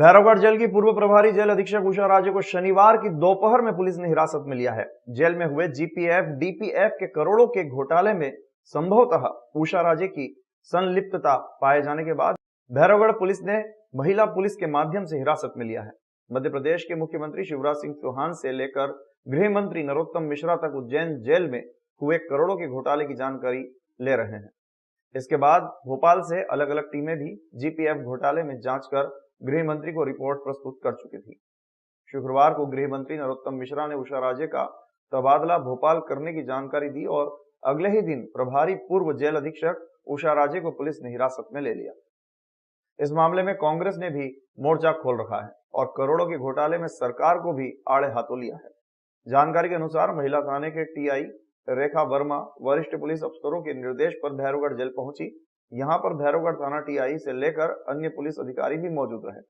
Bhairavgarh jail की पूर्व प्रभारी जेल अधीक्षक उषा राजे को शनिवार की दोपहर में पुलिस ने हिरासत में लिया है। जेल में हुए जीपीएफ डीपीएफ के करोड़ों के घोटाले में संभवतः उषा राजे की संलिप्तता पाए जाने के बाद भैरवगढ़ पुलिस ने महिला पुलिस के माध्यम से हिरासत में लिया है। मध्य प्रदेश के मुख्यमंत्री शिवराज सिंह चौहान से लेकर गृह मंत्री नरोत्तम मिश्रा तक उज्जैन जेल में हुए करोड़ों के घोटाले की जानकारी ले रहे हैं। इसके बाद भोपाल से अलग अलग टीमें भी जीपीएफ घोटाले में जांच कर गृह मंत्री को रिपोर्ट प्रस्तुत कर चुकी थी। शुक्रवार को गृह मंत्री नरोत्तम मिश्रा ने उषा राजे का तबादला भोपाल करने की जानकारी दी और अगले ही दिन प्रभारी पूर्व जेल अधीक्षक उषा राजे को पुलिस ने हिरासत में ले लिया। इस मामले में कांग्रेस ने भी मोर्चा खोल रखा है और करोड़ों के घोटाले में सरकार को भी आड़े हाथों लिया है। जानकारी के अनुसार महिला थाने के टीआई रेखा वर्मा वरिष्ठ पुलिस अफसरों के निर्देश पर भैरवगढ़ जेल पहुंची। यहां पर भैरवगढ़ थाना टीआई से लेकर अन्य पुलिस अधिकारी भी मौजूद रहे।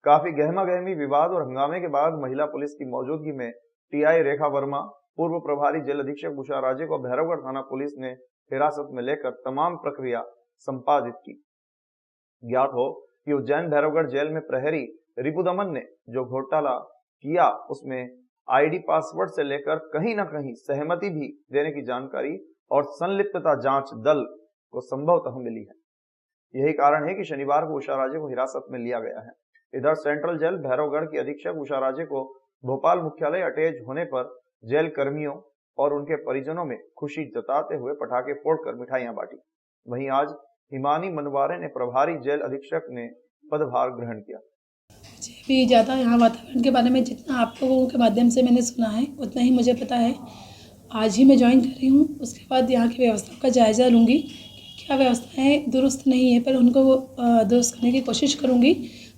काफी गहमा गहमी विवाद और हंगामे के बाद महिला पुलिस की मौजूदगी में टीआई रेखा वर्मा पूर्व प्रभारी जेल अधीक्षक उषा राजे को भैरवगढ़ थाना पुलिस ने हिरासत में लेकर तमाम प्रक्रिया संपादित की। ज्ञात हो कि उज्जैन भैरवगढ़ जेल में प्रहरी रिपुदमन ने जो घोटाला किया उसमें आईडी पासवर्ड से लेकर कहीं ना कहीं सहमति भी देने की जानकारी और संलिप्तता जांच दल को संभवतः मिली है। यही कारण है कि शनिवार को उषा राजे को हिरासत में लिया गया है। इधर सेंट्रल जेल भैरवगढ़ की अधीक्षक उषा राजे को भोपाल मुख्यालय अटैच होने पर जेल कर्मियों और उनके परिजनों में खुशी जताते हुए पटाखे फोड़कर मिठाइयां बांटी। वहीं आज हिमानी मनवारे ने प्रभारी जेल अधीक्षक ने पदभार ग्रहण किया। मुझे भी ज़्यादा यहाँ वातावरण के बारे में जितना आप लोगों के माध्यम से मैंने सुना है उतना ही मुझे पता है। आज ही मैं ज्वाइन कर रही हूँ। उसके बाद यहाँ की व्यवस्था का जायज़ा लूँगी कि क्या व्यवस्थाएं दुरुस्त नहीं है, पर उनको दुरुस्त करने की कोशिश करूँगी।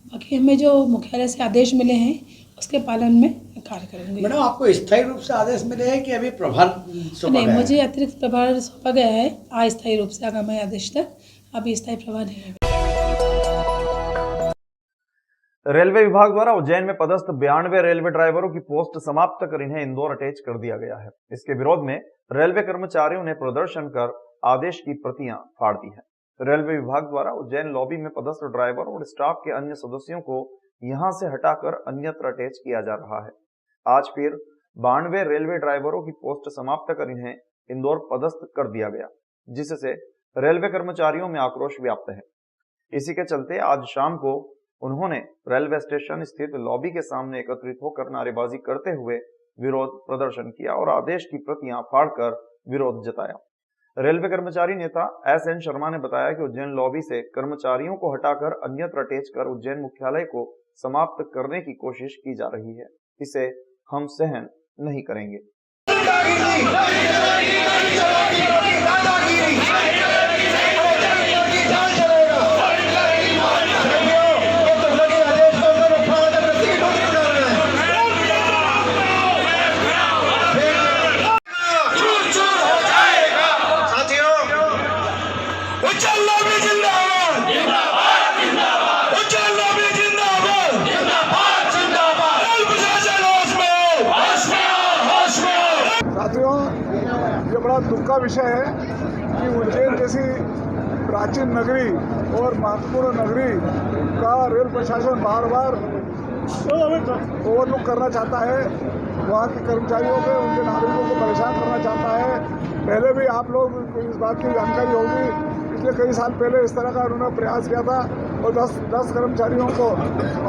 बाकी हमें जो मुख्यालय से आदेश मिले हैं उसके पालन में कार्य करूँगी। मैडम, आपको स्थायी रूप से आदेश मिले हैं कि अभी प्रभार सौंपा गया है? नहीं, मुझे अतिरिक्त प्रभार सौंपा गया है अस्थायी रूप से आगामी आदेश तक। अभी स्थायी प्रभार नहीं है। रेलवे विभाग द्वारा उज्जैन में पदस्थ 92 रेलवे ड्राइवरों की पोस्ट समाप्त कर इन्हें इंदौर अटैच कर दिया गया है। इसके विरोध में रेलवे कर्मचारियों ने प्रदर्शन कर आदेश की प्रतियां फाड़ दी है। रेलवे विभाग द्वारा उज्जैन लॉबी में पदस्थ ड्राइवर और स्टाफ के अन्य सदस्यों को यहां से हटाकर अन्यत्र अटैच किया जा रहा है। आज फिर 92 रेलवे ड्राइवरों की पोस्ट समाप्त कर इन्हें इंदौर पदस्थ कर दिया गया, जिससे रेलवे कर्मचारियों में आक्रोश व्याप्त है। इसी के चलते आज शाम को उन्होंने रेलवे स्टेशन स्थित लॉबी के सामने एकत्रित होकर नारेबाजी करते हुए विरोध प्रदर्शन किया और आदेश की प्रतियां फाड़कर विरोध जताया। रेलवे कर्मचारी नेता एसएन शर्मा ने बताया कि उज्जैन लॉबी से कर्मचारियों को हटाकर अन्यत्र अटैच कर उज्जैन मुख्यालय को समाप्त करने की कोशिश की जा रही है। इसे हम सहन नहीं करेंगे। ये बड़ा दुख का विषय है कि उज्जैन जैसी प्राचीन नगरी और महत्वपूर्ण नगरी का रेल प्रशासन बार बार ओवरलुक करना चाहता है। वहाँ के कर्मचारियों को, उनके नागरिकों को परेशान करना चाहता है। पहले भी आप लोग इस बात की जानकारी होगी, पिछले कई साल पहले इस तरह का उन्होंने प्रयास किया था और 10 कर्मचारियों को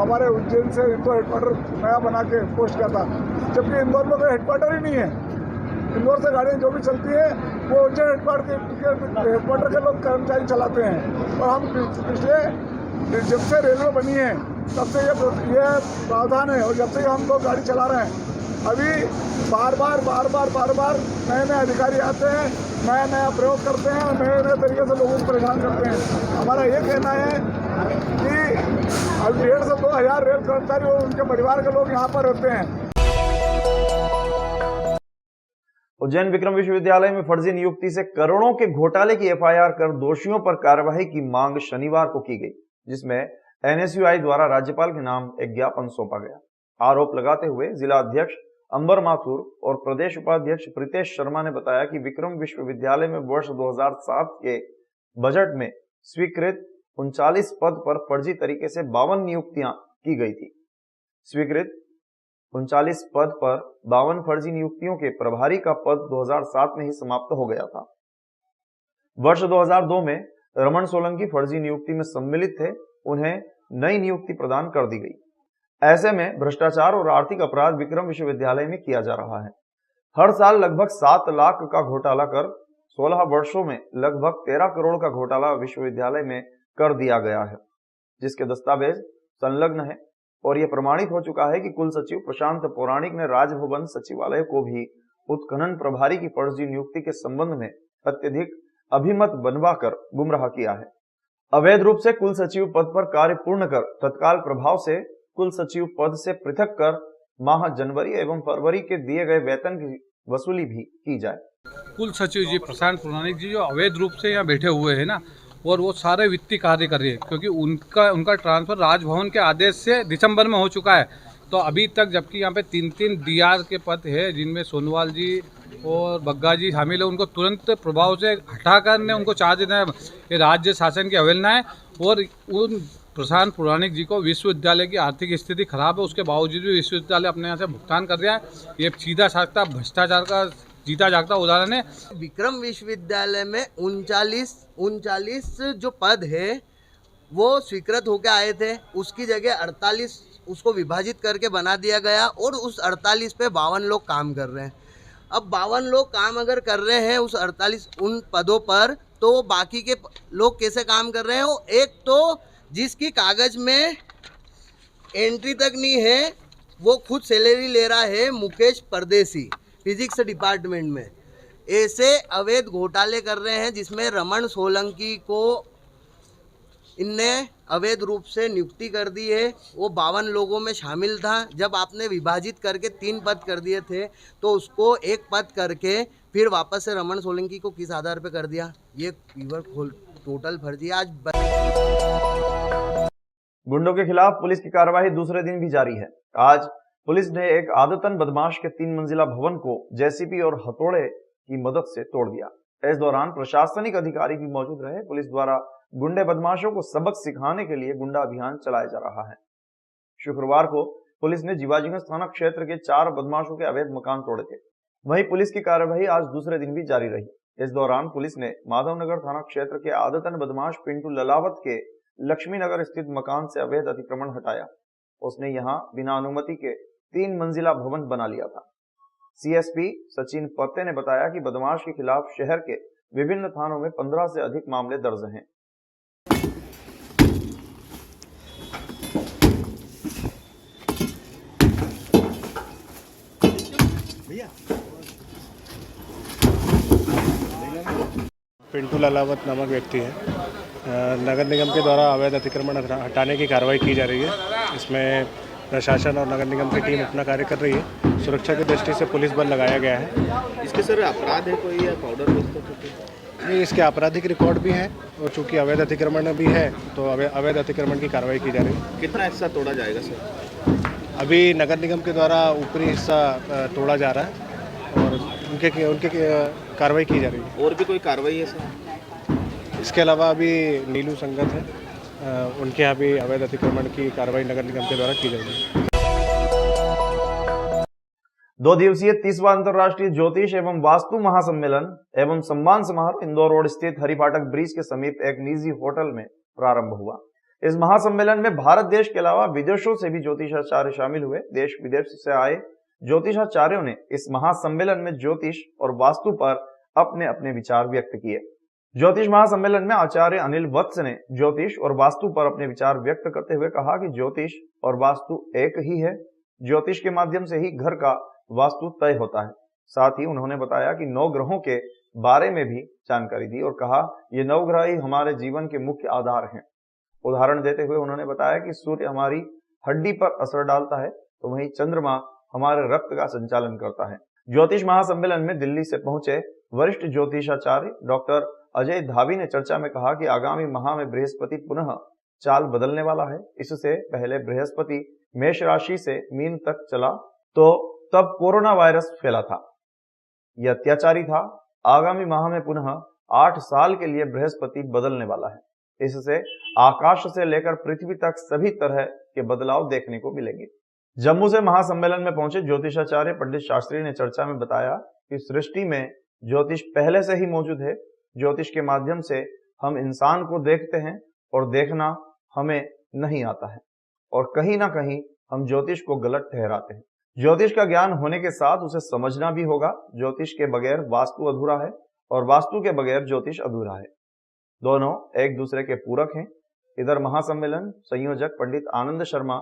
हमारे उज्जैन से इंदौर हेडक्वार्टर नया बना के पोस्ट किया था, जबकि इंदौर में कोई हेडक्वार्टर ही नहीं है। इंदौर से गाड़ियाँ जो भी चलती है वो उज्जैन हेडक्वार्टर के लोग कर्मचारी चलाते हैं। और हम पिछले जब से रेलवे बनी है तब से ये प्रावधान है, और जब से हम लोग गाड़ी चला रहे हैं अभी बार बार नए अधिकारी आते हैं, नया प्रयोग करते हैं और नए तरीके से लोगों को परेशान करते हैं। हमारा ये कहना है कि अब 1,500 से 2,000 रेल कर्मचारी और उनके परिवार के लोग यहाँ पर रहते हैं। उज्जैन विक्रम विश्वविद्यालय में फर्जी नियुक्ति से करोड़ों के घोटाले की एफआईआर कर दोषियों पर कार्रवाई की मांग शनिवार को की गई, जिसमें एनएसयूआई द्वारा राज्यपाल के नाम एक ज्ञापन सौंपा गया। आरोप लगाते हुए जिला अध्यक्ष अंबर माथुर और प्रदेश उपाध्यक्ष प्रीतेश शर्मा ने बताया कि विक्रम विश्वविद्यालय में वर्ष 2007 के बजट में स्वीकृत 39 पद पर फर्जी तरीके से 52 नियुक्तियां की गई थी। स्वीकृत 39 पद पर 52 फर्जी नियुक्तियों के प्रभारी का पद 2007 में ही समाप्त हो गया था। वर्ष 2002 में रमन सोलंकी फर्जी नियुक्ति में सम्मिलित थे, उन्हें नई नियुक्ति प्रदान कर दी गई। ऐसे में भ्रष्टाचार और आर्थिक अपराध विक्रम विश्वविद्यालय में किया जा रहा है। हर साल लगभग 7 लाख का घोटाला कर 16 वर्षों में लगभग 13 करोड़ का घोटाला विश्वविद्यालय में कर दिया गया है, जिसके दस्तावेज संलग्न है और यह प्रमाणित हो चुका है कि कुल सचिव प्रशांत पौराणिक ने राजभवन सचिवालय को भी उत्खनन प्रभारी की फर्जी नियुक्ति के संबंध में अत्यधिक अभिमत बनवाकर गुमराह किया है। अवैध रूप से कुल सचिव पद पर कार्य पूर्ण कर तत्काल प्रभाव से कुल सचिव पद से पृथक कर माह जनवरी एवं फरवरी के दिए गए वेतन की वसूली भी की जाए। कुल सचिव जी प्रशांत पौराणिक जी जो अवैध रूप से यहाँ बैठे हुए हैं ना, और वो सारे वित्तीय कार्य कर रहे हैं, क्योंकि उनका ट्रांसफर राजभवन के आदेश से दिसंबर में हो चुका है। तो अभी तक जबकि यहाँ पे 3 डीआर के पद है, जिनमें सोनवाल जी और बग्गा जी शामिल है, उनको तुरंत प्रभाव से हटाकर ने उनको चार्ज देना है। ये राज्य शासन की अवहेलना है। और उन प्रशांत पौराणिक जी को विश्वविद्यालय की आर्थिक स्थिति खराब है, उसके बावजूद भी विश्वविद्यालय अपने यहाँ से भुगतान कर रहा है। ये सीधा साधा भ्रष्टाचार का जीता जागता उदाहरण है। विक्रम विश्वविद्यालय में 39 जो पद है वो स्वीकृत होकर आए थे, उसकी जगह 48 उसको विभाजित करके बना दिया गया और उस 48 पे 52 लोग काम कर रहे हैं। अब 52 लोग काम अगर कर रहे हैं उस 48 उन पदों पर, तो बाकी के लोग कैसे काम कर रहे हैं? एक तो जिसकी कागज में एंट्री तक नहीं है वो खुद सैलरी ले रहा है, मुकेश परदेसी, फिजिक्स डिपार्टमेंट में। ऐसे अवैध घोटाले कर रहे हैं जिसमें रमन सोलंकी को इनने अवैध रूप से नियुक्ति कर दी है। वो 52 लोगों में शामिल था। जब आपने विभाजित करके 3 पद कर दिए थे तो उसको 1 पद करके फिर वापस से रमन सोलंकी को किस आधार पे कर दिया? ये टोटल फर्जी। आज गुंडों के खिलाफ पुलिस की कार्रवाई दूसरे दिन भी जारी है। आज पुलिस ने एक आदतन बदमाश के 3 मंजिला भवन को जेसीबी और हथौड़े की मदद से तोड़ दिया। इस दौरान प्रशासनिक अधिकारी भी मौजूद रहे। पुलिस द्वारा गुंडे बदमाशों को सबक सिखाने के लिए गुंडा अभियान चलाया जा रहा है। शुक्रवार को पुलिस ने जीवाजीगंज थाना क्षेत्र के 4 बदमाशों के अवैध मकान तोड़े थे। वहीं पुलिस की कार्रवाई आज दूसरे दिन भी जारी रही। इस दौरान पुलिस ने माधवनगर थाना क्षेत्र के आदतन बदमाश पिंटू ललावत के लक्ष्मी नगर स्थित मकान से अवैध अतिक्रमण हटाया। उसने यहां बिना अनुमति के 3 मंजिला भवन बना लिया था। सीएसपी सचिन पत्ते ने बताया कि बदमाश के खिलाफ शहर के विभिन्न थानों में 15 से अधिक मामले दर्ज हैं। पिंटू ललावत नामक व्यक्ति है। नगर निगम के द्वारा अवैध अतिक्रमण हटाने की कार्रवाई की जा रही है। इसमें प्रशासन और नगर निगम की टीम अपना कार्य कर रही है। सुरक्षा की दृष्टि से पुलिस बल लगाया गया है। इसके सर अपराध है कोई या पाउडर नहीं, इसके आपराधिक रिकॉर्ड भी है और चूँकि अवैध अतिक्रमण भी है तो अवैध अतिक्रमण की कार्रवाई की जा रही है। कितना हिस्सा तोड़ा जाएगा सर? अभी नगर निगम के द्वारा ऊपरी हिस्सा तोड़ा जा रहा है और उनके कार्रवाई की जा रही है। और भी कोई कार्रवाई है सर? इसके अलावा अभी नीलू संगत है, उनके यहाँ भी अवैध अतिक्रमण की कार्रवाई नगर निगम के द्वारा की जाएगी। 2 दिवसीय 30वां अंतर्राष्ट्रीय ज्योतिष एवं वास्तु महासम्मेलन एवं सम्मान समारोह इंदौर रोड स्थित हरिफाटक ब्रिज के समीप एक निजी होटल में प्रारंभ हुआ। इस महासम्मेलन में भारत देश के अलावा विदेशों से भी ज्योतिषाचार्य शामिल हुए। देश विदेश से आए ज्योतिषाचार्यों ने इस महासम्मेलन में ज्योतिष और वास्तु पर अपने अपने विचार व्यक्त किए। ज्योतिष महासम्मेलन में आचार्य अनिल वत्स ने ज्योतिष और वास्तु पर अपने विचार व्यक्त करते हुए कहा कि ज्योतिष और वास्तु एक ही है। ज्योतिष के माध्यम से ही घर का वास्तु तय होता है। साथ ही उन्होंने बताया कि 9 ग्रहों के बारे में भी जानकारी दी और कहा ये 9 ग्रह ही हमारे जीवन के मुख्य आधार हैं। उदाहरण देते हुए उन्होंने बताया कि सूर्य हमारी हड्डी पर असर डालता है तो वहीं चंद्रमा हमारे रक्त का संचालन करता है। ज्योतिष महासम्मेलन में दिल्ली से पहुंचे वरिष्ठ ज्योतिषाचार्य डॉक्टर अजय धावी ने चर्चा में कहा कि आगामी माह में बृहस्पति पुनः चाल बदलने वाला है। इससे पहले बृहस्पति मेष राशि से मीन तक चला तो तब कोरोना वायरस फैला था, यह अत्याचारी था। आगामी माह में पुनः 8 साल के लिए बृहस्पति बदलने वाला है। इससे आकाश से लेकर पृथ्वी तक सभी तरह के बदलाव देखने को मिलेंगे। जम्मू से महासम्मेलन में पहुंचे ज्योतिषाचार्य पंडित शास्त्री ने चर्चा में बताया कि सृष्टि में ज्योतिष पहले से ही मौजूद है। ज्योतिष के माध्यम से हम इंसान को देखते हैं और देखना हमें नहीं आता है और कहीं ना कहीं हम ज्योतिष को गलत ठहराते हैं। ज्योतिष का ज्ञान होने के साथ उसे समझना भी होगा। ज्योतिष के बगैर वास्तु अधूरा है और वास्तु के बगैर ज्योतिष अधूरा है। दोनों एक दूसरे के पूरक हैं। इधर महासम्मेलन संयोजक पंडित आनंद शर्मा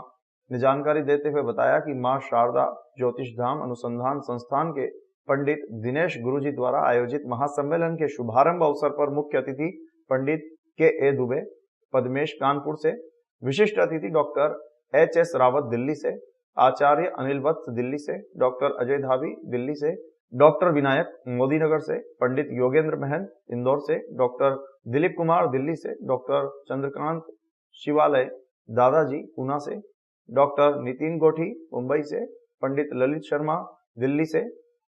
ने जानकारी देते हुए बताया कि मां शारदा ज्योतिष धाम अनुसंधान संस्थान के पंडित दिनेश गुरुजी द्वारा आयोजित महासम्मेलन के शुभारंभ अवसर पर मुख्य अतिथि पंडित के दुबे पद्मेश कानपुर से, विशिष्ट अतिथि डॉक्टर एच.एस. रावत दिल्ली से, आचार्य अनिल वत्स दिल्ली से, डॉक्टर अजय धावी दिल्ली से, डॉक्टर विनायक मोदीनगर से, पंडित योगेंद्र महंत इंदौर से, डॉक्टर दिलीप कुमार दिल्ली से, डॉक्टर चंद्रकांत शिवालय दादाजी पूना से, डॉक्टर नितिन गोठी मुंबई से, पंडित ललित शर्मा दिल्ली से,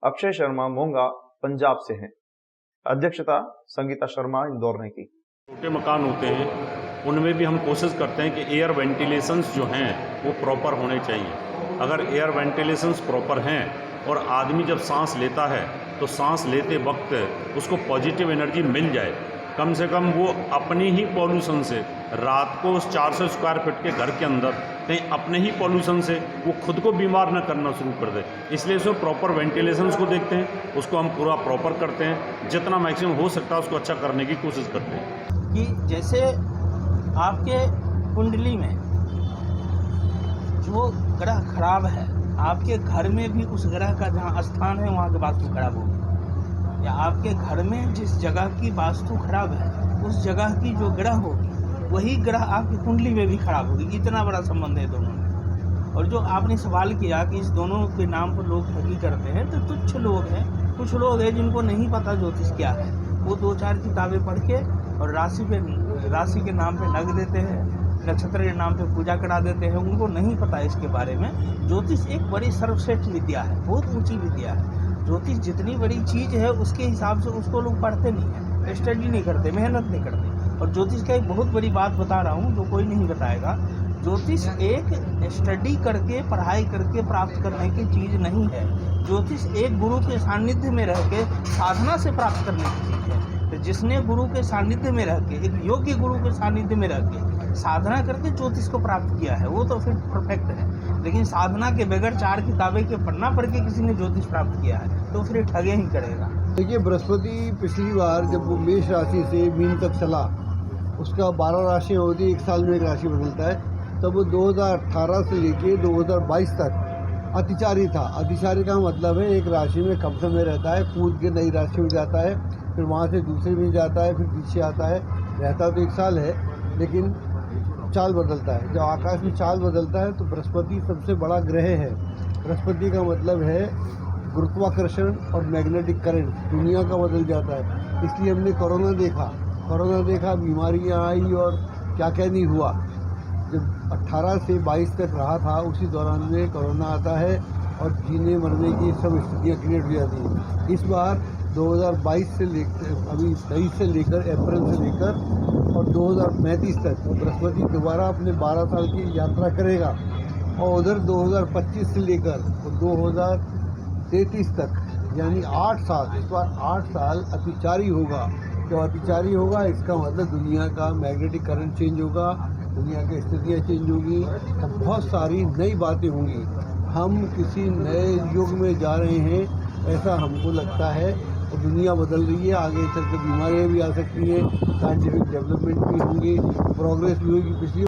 अक्षय शर्मा मोंगा पंजाब से हैं। अध्यक्षता संगीता शर्मा इंदौर ने की। छोटे मकान होते हैं उनमें भी हम कोशिश करते हैं कि एयर वेंटिलेशंस जो हैं वो प्रॉपर होने चाहिए। अगर एयर वेंटिलेशंस प्रॉपर हैं और आदमी जब सांस लेता है तो सांस लेते वक्त उसको पॉजिटिव एनर्जी मिल जाए, कम से कम वो अपनी ही पॉल्यूशन से रात को उस 400 स्क्वायर फीट के घर के अंदर कहीं अपने ही पॉल्यूशन से वो खुद को बीमार न करना शुरू कर दे। इसलिए उसमें प्रॉपर वेंटिलेशंस को देखते हैं, उसको हम पूरा प्रॉपर करते हैं, जितना मैक्सिमम हो सकता है उसको अच्छा करने की कोशिश करते हैं। कि जैसे आपके कुंडली में जो ग्रह खराब है, आपके घर में भी उस ग्रह का जहाँ स्थान है वहाँ की वास्तु खराब होगी, या आपके घर में जिस जगह की वास्तु खराब है उस जगह की जो ग्रह होगी वही ग्रह आपकी कुंडली में भी खराब होगी। इतना बड़ा संबंध है दोनों में। और जो आपने सवाल किया कि इस दोनों के नाम पर लोग ठगी करते हैं, तो तुच्छ लोग हैं, कुछ लोग हैं जिनको नहीं पता ज्योतिष क्या है। वो 2-4 किताबें पढ़ के और राशि के नाम पे नग देते हैं, नक्षत्र के नाम पे पूजा करा देते हैं। उनको नहीं पता इसके बारे में। ज्योतिष एक बड़ी सर्वश्रेष्ठ विद्या है, बहुत ऊंची विद्या है। ज्योतिष जितनी बड़ी चीज़ है उसके हिसाब से उसको लोग पढ़ते नहीं हैं, स्टडी नहीं करते, मेहनत नहीं करते। और ज्योतिष का एक बहुत बड़ी बात बता रहा हूँ जो कोई नहीं बताएगा। ज्योतिष एक स्टडी करके पढ़ाई करके प्राप्त करने की चीज़ नहीं है। ज्योतिष एक गुरु के सानिध्य में रह के साधना से प्राप्त करने की चीज़ है। तो जिसने गुरु के सानिध्य में रह के, एक योग्य गुरु के सानिध्य में रह के साधना करके ज्योतिष को प्राप्त किया है, वो तो फिर परफेक्ट है। लेकिन साधना के बगैर 4 किताबें के पढ़ना पढ़ के किसी ने ज्योतिष प्राप्त किया है तो फिर ठगे ही करेगा। देखिए, बृहस्पति पिछली बार जब वो मेष राशि से मीन तक चला, उसका 12 राशियाँ होती, एक साल में एक राशि बदलता है, तब वो 2018 से लेके 2022 तक अतिचारी था। अतिचारी का मतलब है एक राशि में कम समय रहता है, कूद के नई राशि में जाता है, फिर वहाँ से दूसरे में जाता है, फिर पीछे आता है। रहता तो 1 साल है लेकिन चाल बदलता है। जब आकाश में चाल बदलता है तो बृहस्पति सबसे बड़ा ग्रह है। बृहस्पति का मतलब है गुरुत्वाकर्षण और मैग्नेटिक करंट, दुनिया का बदल जाता है। इसलिए हमने कोरोना देखा, बीमारियां आई और क्या क्या नहीं हुआ। जब 18 से 22 तक रहा था उसी दौरान में कोरोना आता है और जीने मरने की सब स्थितियाँ क्रिएट हो जाती हैं। इस बार 2022 से लेकर अभी 23 से लेकर अप्रैल से लेकर और 2035 तक बृहस्पति दोबारा अपने 12 साल की यात्रा करेगा और उधर 2025 से लेकर 2033 तक यानी 8 साल, इस बार 8 साल अतिचारी होगा। जब अतिचारी होगा इसका मतलब दुनिया का मैग्नेटिक करंट चेंज होगा, दुनिया की स्थितियाँ चेंज होगी और बहुत सारी नई बातें होंगी। हम किसी नए युग में जा रहे हैं ऐसा हमको लगता है और दुनिया बदल रही है। आगे चलकर बीमारियाँ भी आ सकती हैं, साइंटिफिक डेवलपमेंट भी होंगी, प्रोग्रेस भी होगी। पिछली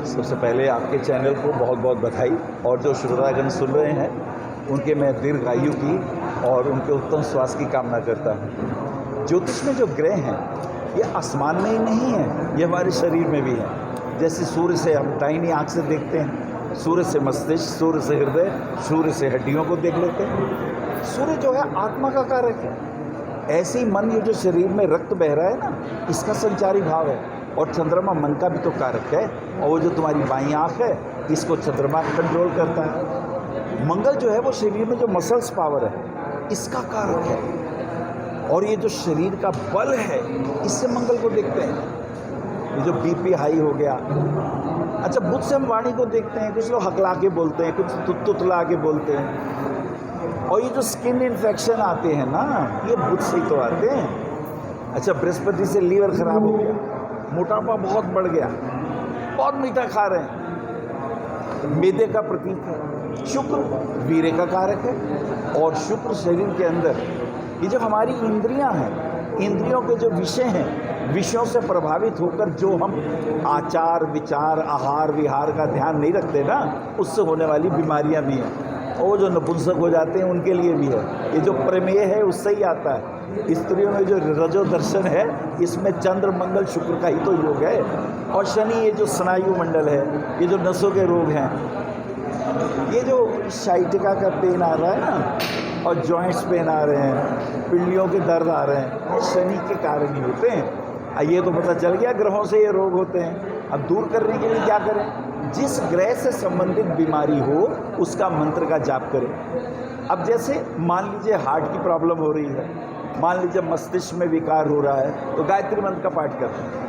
सबसे पहले आपके चैनल को बहुत बहुत बधाई और जो श्रोतागण सुन रहे हैं उनके मैं दीर्घायु की और उनके उत्तम स्वास्थ्य की कामना करता हूँ। ज्योतिष में जो ग्रह हैं ये आसमान में ही नहीं है, ये हमारे शरीर में भी है। जैसे सूर्य से हम दाहिनी आँख से देखते हैं, सूर्य से मस्तिष्क, सूर्य से हृदय, सूर्य से हड्डियों को देख लेते हैं। सूर्य जो है आत्मा का कारक है। ऐसे ही मन, ये जो शरीर में रक्त बह रहा है ना, इसका संचारी भाव है। और चंद्रमा मन का भी तो कारक है। और वो जो तुम्हारी बाईं आँख है इसको चंद्रमा कंट्रोल करता है। मंगल जो है वो शरीर में जो मसल्स पावर है इसका कारक है। और ये जो शरीर का बल है इससे मंगल को देखते हैं। ये जो बीपी हाई हो गया। अच्छा, बुध से हम वाणी को देखते हैं, कुछ लोग हकला के बोलते हैं, कुछ तुतला के बोलते हैं। और ये जो स्किन इन्फेक्शन आते हैं ना, ये बुध से ही तो आते हैं। अच्छा, बृहस्पति से लीवर खराब हो गया, मोटापा बहुत बढ़ गया, बहुत मीठा खा रहे हैं, मैदे का प्रतीक है। शुक्र वीर्य का कारक है, और शुक्र शरीर के अंदर ये जो हमारी इंद्रियां हैं, इंद्रियों के जो विषय हैं, विषयों से प्रभावित होकर जो हम आचार विचार आहार विहार का ध्यान नहीं रखते ना, उससे होने वाली बीमारियां भी हैं। और जो नपुंसक हो जाते हैं उनके लिए भी है। ये जो प्रमेय है उससे ही आता है। स्त्रियों में जो रजो दर्शन है, इसमें चंद्र मंगल शुक्र का ही तो योग है। और शनि ये जो स्नायु मंडल है, ये जो नसों के रोग हैं, ये जो साइटिका का पेन आ रहा है ना, और जॉइंट्स पेन आ रहे हैं, पिंडलियों के दर्द आ रहे हैं, ये शनि के कारण ही होते हैं। ये तो पता चल गया ग्रहों से ये रोग होते हैं। अब दूर करने के लिए क्या करें? जिस ग्रह से संबंधित बीमारी हो उसका मंत्र का जाप करें। अब जैसे मान लीजिए हार्ट की प्रॉब्लम हो रही है, मान लीजिए मस्तिष्क में विकार हो रहा है, तो गायत्री मंत्र का पाठ करें।